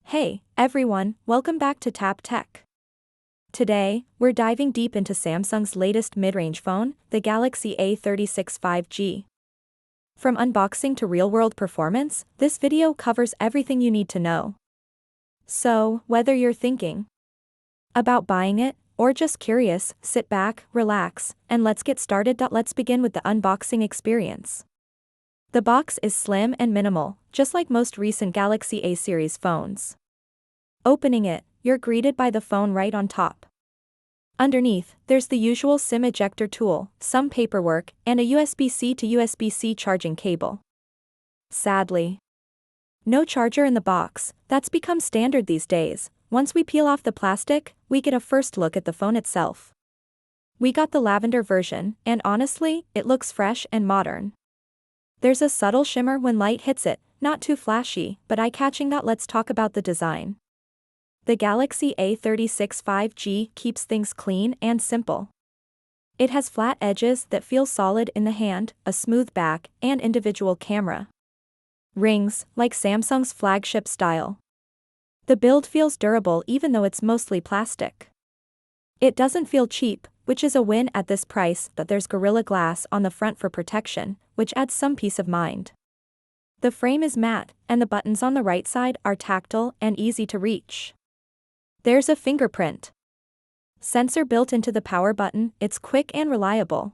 Hey, everyone, welcome back to Tap Tech. Today, we're diving deep into Samsung's latest mid-range phone, the Galaxy A36 5G. From unboxing to real-world performance, this video covers everything you need to know. So, whether you're thinking about buying it, or just curious, sit back, relax, and let's get started. Let's begin with the unboxing experience. The box is slim and minimal, just like most recent Galaxy A series phones. Opening it, you're greeted by the phone right on top. Underneath, there's the usual SIM ejector tool, some paperwork, and a USB-C to USB-C charging cable. Sadly, no charger in the box. That's become standard these days. Once we peel off the plastic, we get a first look at the phone itself. We got the lavender version, and honestly, it looks fresh and modern. There's a subtle shimmer when light hits it, not too flashy, but eye-catching. Let's talk about the design. The Galaxy A36 5G keeps things clean and simple. It has flat edges that feel solid in the hand, a smooth back, and individual camera rings, like Samsung's flagship style. The build feels durable even though it's mostly plastic. It doesn't feel cheap, which is a win at this price. But there's Gorilla Glass on the front for protection, which adds some peace of mind. The frame is matte, and the buttons on the right side are tactile and easy to reach. There's a fingerprint sensor built into the power button. It's quick and reliable.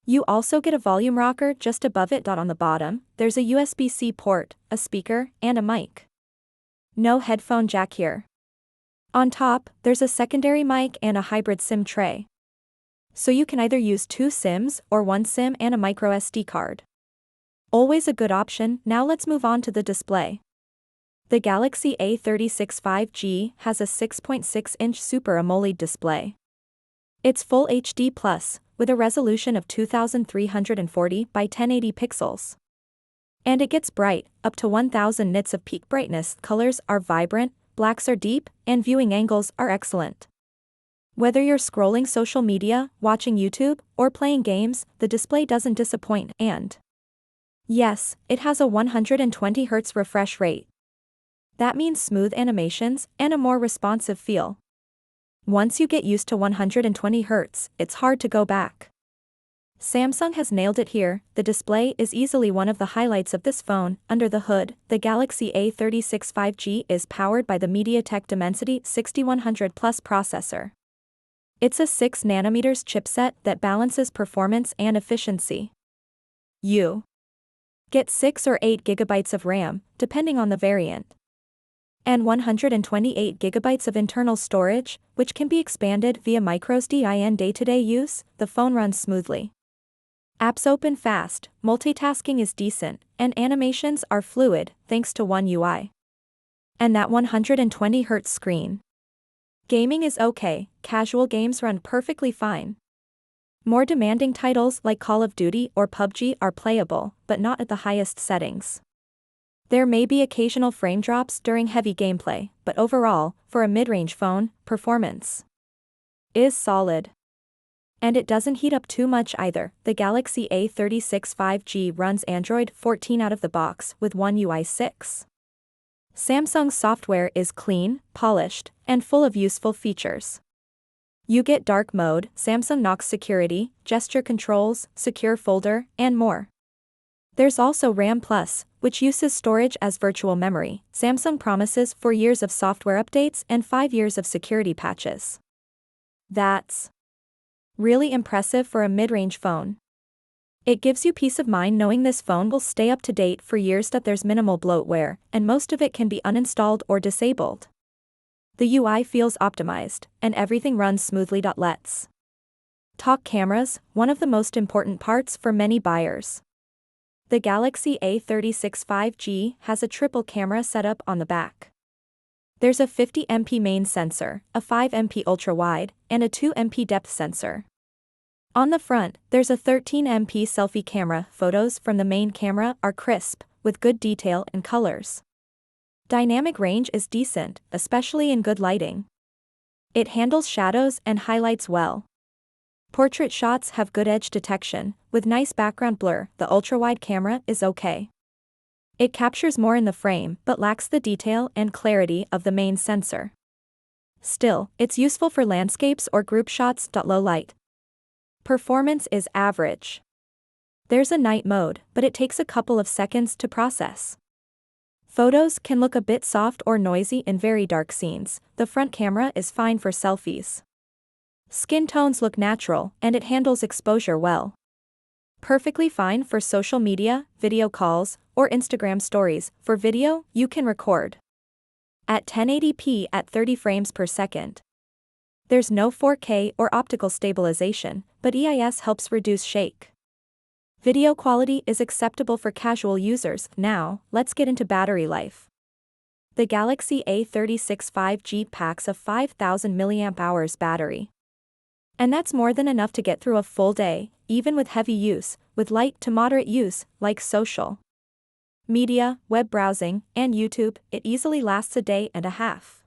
You also get a volume rocker just above it. On the bottom, there's a USB-C port, a speaker, and a mic. No headphone jack here. On top, there's a secondary mic and a hybrid SIM tray. So you can either use two SIMs or one SIM and a microSD card. Always a good option. Now let's move on to the display. The Galaxy A36 5G has a 6.6-inch Super AMOLED display. It's Full HD+, with a resolution of 2340 by 1080 pixels. And it gets bright, up to 1000 nits of peak brightness. Colors are vibrant, blacks are deep, and viewing angles are excellent. Whether you're scrolling social media, watching YouTube, or playing games, the display doesn't disappoint. And yes, it has a 120Hz refresh rate. That means smooth animations and a more responsive feel. Once you get used to 120 Hz, it's hard to go back. Samsung has nailed it here. The display is easily one of the highlights of this phone. Under the hood, the Galaxy A36 5G is powered by the MediaTek Dimensity 6100 Plus processor. It's a 6nm chipset that balances performance and efficiency. You get 6 or 8 GB of RAM, depending on the variant, and 128 GB of internal storage, which can be expanded via microSD. In day-to-day use, the phone runs smoothly. Apps open fast, multitasking is decent, and animations are fluid thanks to One UI. And that 120Hz screen. Gaming is okay, casual games run perfectly fine. More demanding titles like Call of Duty or PUBG are playable, but not at the highest settings. There may be occasional frame drops during heavy gameplay, but overall, for a mid-range phone, performance is solid. And it doesn't heat up too much either. The Galaxy A36 5G runs Android 14 out of the box with One UI 6. Samsung's software is clean, polished, and full of useful features. You get dark mode, Samsung Knox security, gesture controls, secure folder, and more. There's also RAM+, which uses storage as virtual memory. Samsung promises 4 years of software updates and 5 years of security patches. That's really impressive for a mid-range phone. It gives you peace of mind knowing this phone will stay up to date for years. That there's minimal bloatware, and most of it can be uninstalled or disabled. The UI feels optimized, and everything runs smoothly. Let's talk cameras, one of the most important parts for many buyers. The Galaxy A36 5G has a triple camera setup on the back. There's a 50MP main sensor, a 5MP ultra-wide, and a 2MP depth sensor. On the front, there's a 13MP selfie camera. Photos from the main camera are crisp, with good detail and colors. Dynamic range is decent, especially in good lighting. It handles shadows and highlights well. Portrait shots have good edge detection, with nice background blur. The ultra-wide camera is okay. It captures more in the frame but lacks the detail and clarity of the main sensor. Still, it's useful for landscapes or group shots. Low light performance is average. There's a night mode, but it takes a couple of seconds to process. Photos can look a bit soft or noisy in very dark scenes. The front camera is fine for selfies. Skin tones look natural, and it handles exposure well. Perfectly fine for social media, video calls, or Instagram stories. For video, you can record at 1080p at 30 frames per second. There's no 4K or optical stabilization, but EIS helps reduce shake. Video quality is acceptable for casual users. Now, let's get into battery life. The Galaxy A36 5G packs a 5000 mAh battery. And that's more than enough to get through a full day, even with heavy use. With light to moderate use, like social media, web browsing, and YouTube, it easily lasts a day and a half.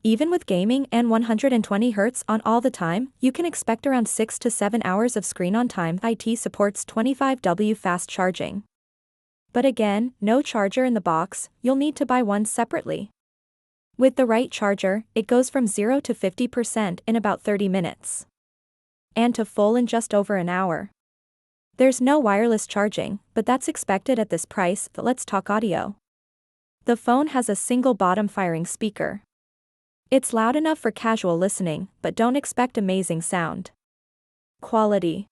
Even with gaming and 120Hz on all the time, you can expect around 6 to 7 hours of screen on time. IT supports 25W fast charging. But again, no charger in the box, you'll need to buy one separately. With the right charger, it goes from 0 to 50% in about 30 minutes. And to full in just over an hour. There's no wireless charging, but that's expected at this price. But let's talk audio. The phone has a single bottom-firing speaker. It's loud enough for casual listening, but don't expect amazing sound quality.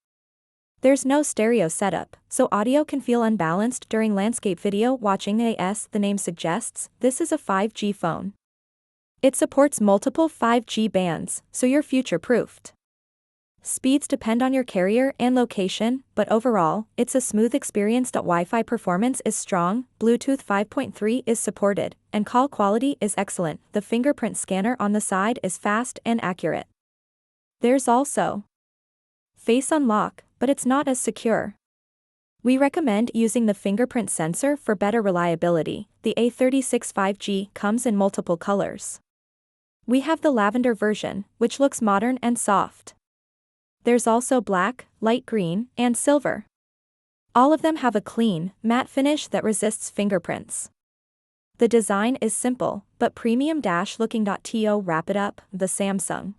There's no stereo setup, so audio can feel unbalanced during landscape video watching. As the name suggests, this is a 5G phone. It supports multiple 5G bands, so you're future-proofed. Speeds depend on your carrier and location, but overall, it's a smooth experience. Wi-Fi performance is strong, Bluetooth 5.3 is supported, and call quality is excellent. The fingerprint scanner on the side is fast and accurate. There's also face unlock, but it's not as secure. We recommend using the fingerprint sensor for better reliability. The A36 5G comes in multiple colors. We have the lavender version, which looks modern and soft. There's also black, light green, and silver. All of them have a clean, matte finish that resists fingerprints. The design is simple, but premium looking. To wrap it up, the Samsung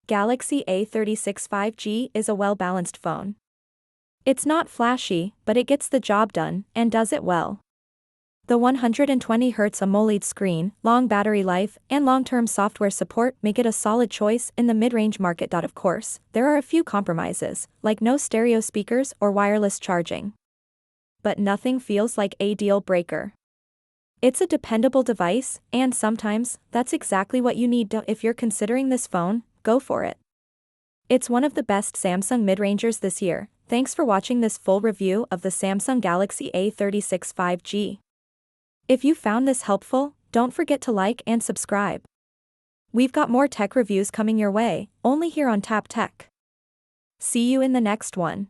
Galaxy A36 5G is a well-balanced phone. It's not flashy, but it gets the job done, and does it well. The 120Hz AMOLED screen, long battery life, and long-term software support make it a solid choice in the mid-range market. Of course, there are a few compromises, like no stereo speakers or wireless charging. But nothing feels like a deal breaker. It's a dependable device, and sometimes, that's exactly what you need. If you're considering this phone, go for it. It's one of the best Samsung mid-rangers this year. Thanks for watching this full review of the Samsung Galaxy A36 5G. If you found this helpful, don't forget to like and subscribe. We've got more tech reviews coming your way, only here on Tap Tech. See you in the next one.